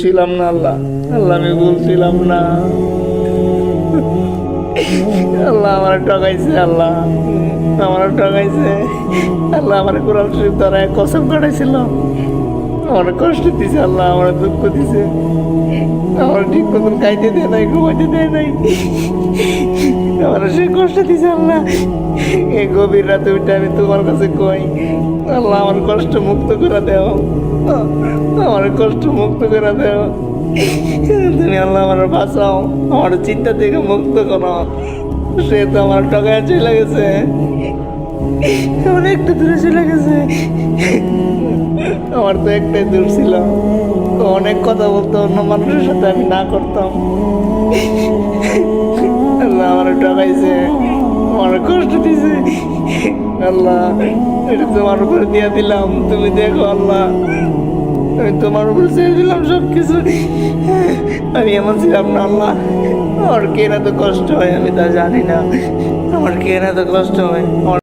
ছিলাম না আল্লাহ, আল্লাহ আমি বলছিলাম না। আল্লাহ আমার ঠকাইছে, আল্লাহ আমার ঠকাইছে। আল্লাহ আমার কোরআন শরীফ দ্বারা কসম কাটাইছিল, আমার কষ্ট দিছে, আল্লাহ আমার দুঃখ দিছে, আমার ঠিক মতন খাইতে দেয় নাই, ঘুমাইতে দেয় নাই, আমার সে কষ্ট দিছে। আল্লাহ এই গভীর রাতে উঠে আমি তোমার কাছে কই, আল্লাহ আমার কষ্ট মুক্ত করে দেও, আমার কষ্ট মুক্ত করে দেও তুমি। আল্লাহ আমার বাঁচাও, আমার চিন্তা থেকে মুক্ত করো। সে তো আমার টাকায় চলে গেছে, অনেকটা দূরে চলে গেছে। আমার তো একটাই দূর ছিল, তো অনেক কথা বলতো, অন্য মানুষের সাথে আমি না করতাম। আল্লাহ আমার ঠকাইছে, আমার কষ্ট দিছে। আল্লাহ এটা তোমার উপরে দিয়ে দিলাম, তুমি দেখো আল্লাহ, আমি তোমার উপর ছেড়ে দিলাম সবকিছু। আমি এমন ছিলাম না আল্লাহ, আমার কেন এত কষ্ট হয় আমি তা জানি না, আমার কেন এত কষ্ট হয়।